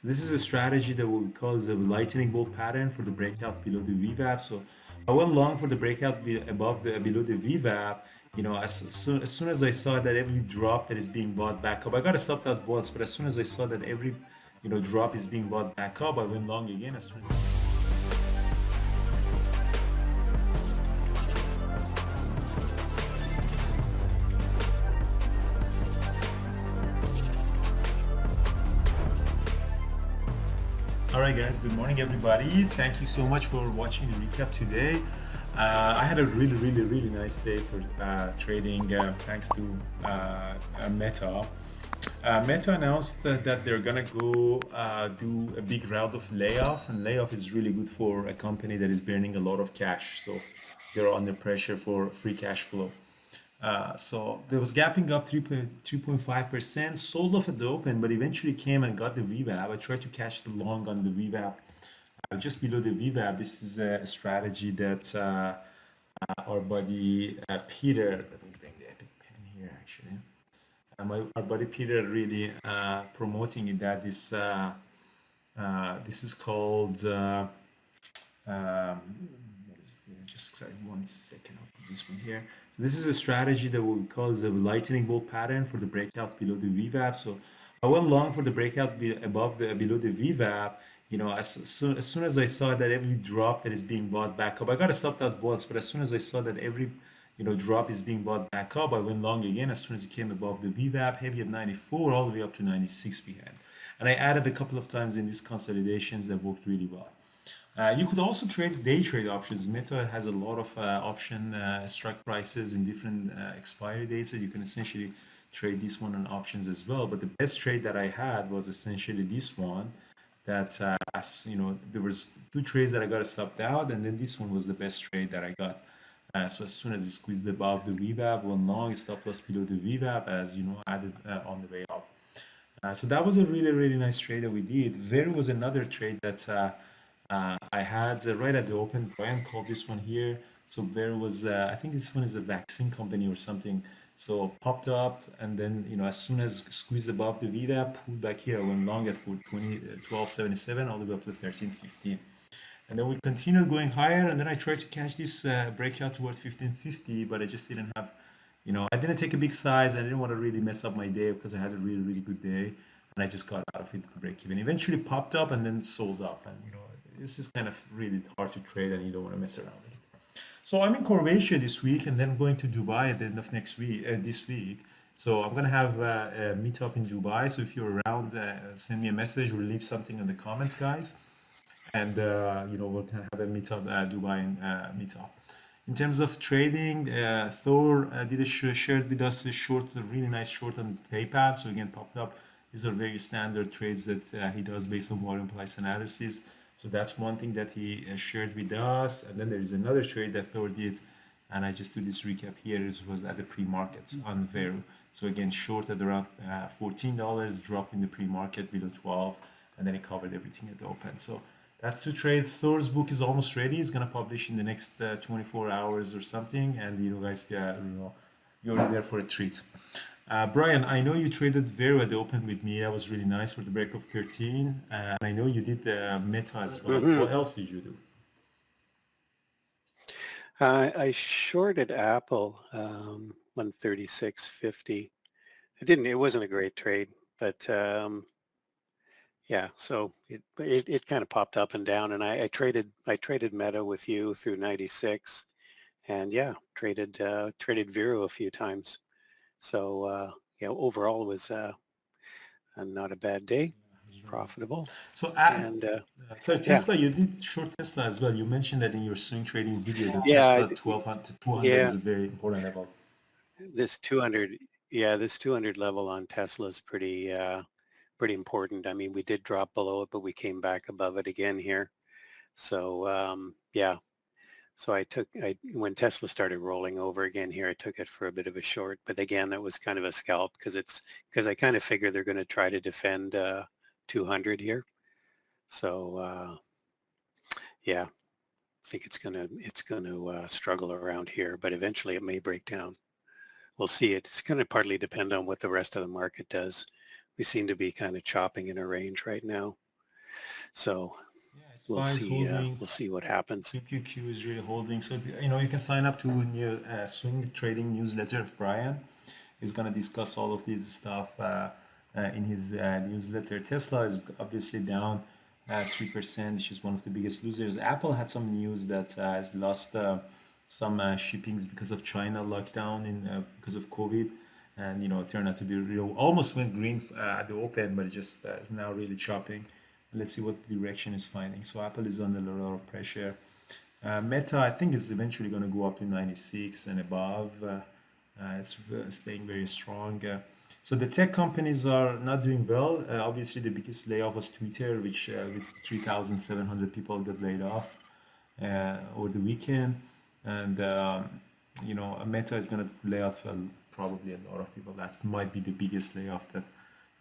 So this is a strategy that we call as a lightning bolt pattern for the breakout below the VWAP. So I went long for the breakout above the below the VWAP. As soon as I saw that every drop that is being bought back up, I got to stop that once. But as soon as I saw that every drop is being bought back up, I went long again. As soon as All right, guys. Good morning, everybody. Thank you so much for watching the recap today. I had a really, really, really nice day for trading, thanks to Meta. Meta announced that they're gonna go do a big round of layoff, and layoff is really good for a company that is burning a lot of cash. So they're under pressure for free cash flow. So there was gapping up 3.5%, sold off at the open, but eventually came and got the VWAP. I tried to catch the long on the VWAP. Just below the VWAP, this is a strategy that our buddy Peter, let me bring the epic pen here actually. Our buddy Peter really promoting it that this is called, just sorry, 1 second, I'll put this one here. So this is a strategy that we call the lightning bolt pattern for the breakout below the VWAP. So I went long for the breakout above the below the VWAP. As soon as I saw that every drop that is being bought back up, I got to stop that once. But as soon as I saw that every drop is being bought back up, I went long again. As soon as it came above the VWAP, heavy at 94, all the way up to 96 we had. And I added a couple of times in these consolidations that worked really well. You could also trade day trade options. Meta has a lot of option strike prices in different expiry dates that you can essentially trade this one on options as well. But the best trade that I had was essentially this one. That there was two trades that I got stopped out, and then this one was the best trade that I got. So as soon as it squeezed above the VWAP, one long stop loss below the VWAP, as added on the way up. So that was a really, really nice trade that we did. There was another trade that I had right at the open. Brian called this one here. So there was, I think this one is a vaccine company or something. So popped up, and then as soon as squeezed above the VWAP, pulled back here, went long at for 12.77 all the way up to 13.15. And then we continued going higher, and then I tried to catch this breakout towards 15.50, but I just didn't have, I didn't take a big size. I didn't want to really mess up my day because I had a really, really good day, and I just got out of it to break even. Eventually popped up and then sold off, and this is kind of really hard to trade, and you don't want to mess around with it. So I'm in Croatia this week, and then going to Dubai at the end of next week, this week. So I'm gonna have a meetup in Dubai. So if you're around, send me a message or leave something in the comments, guys, and we're gonna have a meetup, Dubai meetup. In terms of trading, Thor did shared with us a short, a really nice short on PayPal. So again, popped up. These are very standard trades that he does based on volume price analysis. So that's one thing that he shared with us. And then there is another trade that Thor did, and I just do this recap here. This was at the pre-markets on Veru. So again, short at around $14, dropped in the pre-market below 12, and then it covered everything at the open. So that's two trades. Thor's book is almost ready. It's gonna publish in the next 24 hours or something, and guys, you're in there for a treat. Brian, I know you traded Vero at the open with me. That was really nice for the break of 13. And I know you did the Meta as well. What else did you do? I shorted Apple 136.50. It wasn't a great trade, but yeah, so it kind of popped up and down, and I traded Meta with you through 96, and yeah, traded Vero a few times. So yeah, overall it was not a bad day. It's profitable. So, And so yeah, Tesla, you did short Tesla as well. You mentioned that in your swing trading video, that yeah, Tesla 1200 to 200 yeah. is a very important level. This 200, yeah, this 200 level on Tesla is pretty important. I mean, we did drop below it, but we came back above it again here. So yeah, so when Tesla started rolling over again here, I took it for a bit of a short. But again, that was kind of a scalp because I kind of figure they're going to try to defend 200 here. So yeah, I think it's gonna struggle around here, but eventually it may break down. We'll see. It's going to partly depend on what the rest of the market does. We seem to be kind of chopping in a range right now. So Yeah, SPY is holding. we'll see what happens. QQQ is really holding. So, you can sign up to new swing trading newsletter of Brian. He's going to discuss all of these stuff in his newsletter. Tesla is obviously down 3%, which is one of the biggest losers. Apple had some news that has lost some shippings because of China lockdown because of COVID. And, it turned out to be real, almost went green at the open, but it just now really chopping. Let's see what direction is finding. So Apple is under a lot of pressure. Meta, I think, is eventually going to go up to 96 and above. It's staying very strong. So the tech companies are not doing well. Obviously, the biggest layoff was Twitter, which with 3,700 people got laid off over the weekend. And, Meta is going to lay off probably a lot of people. That might be the biggest layoff that,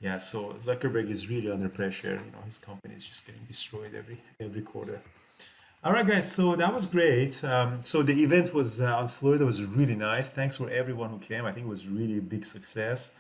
yeah. So Zuckerberg is really under pressure. His company is just getting destroyed every quarter. All right, guys. So that was great. So the event was on Florida was really nice. Thanks for everyone who came. I think it was really a big success.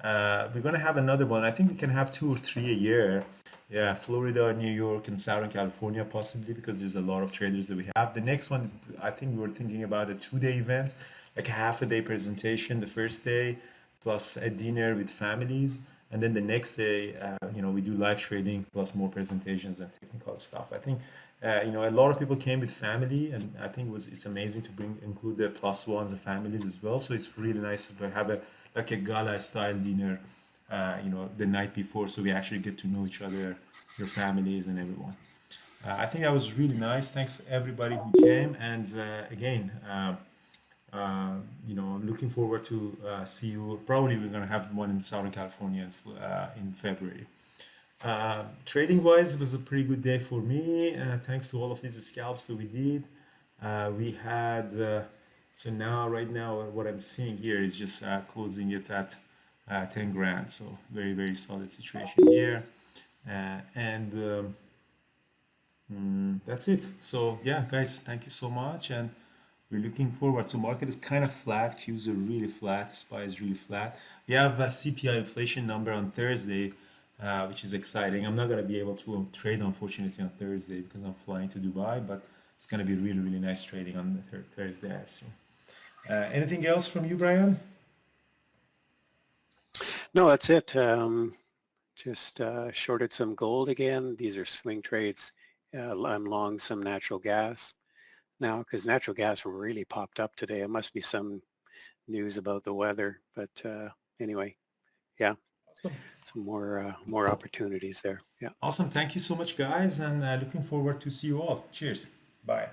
We're gonna have another one. I think we can have two or three a year. Yeah, Florida, New York, and Southern California possibly because there's a lot of traders that we have. The next one, I think we were thinking about a 2-day event, like a half a day presentation the first day, plus a dinner with families, and then the next day, we do live trading plus more presentations and technical stuff. I think. A lot of people came with family, and I think it's amazing to include the plus ones and families as well. So it's really nice to have a gala style dinner, the night before, so we actually get to know each other, your families, and everyone. I think that was really nice. Thanks everybody who came, and again, I'm looking forward to see you. Probably we're gonna have one in Southern California in February. Trading wise, it was a pretty good day for me. Thanks to all of these scalps that we did. We had, so now, right now, what I'm seeing here is just closing it at 10 grand. So very, very solid situation here. And that's it. So yeah, guys, thank you so much. And we're looking forward. So market is kind of flat. Qs are really flat. SPY is really flat. We have a CPI inflation number on Thursday, which is exciting. I'm not going to be able to trade, unfortunately, on Thursday because I'm flying to Dubai, but it's going to be really, really nice trading on the Thursday, I assume. Anything else from you, Brian? No, that's it. Just shorted some gold again. These are swing trades. I'm long some natural gas now because natural gas really popped up today. It must be some news about the weather, but anyway, yeah, Awesome. some more opportunities there. Yeah. Awesome. Thank you so much, guys, and looking forward to see you all. Cheers. Bye.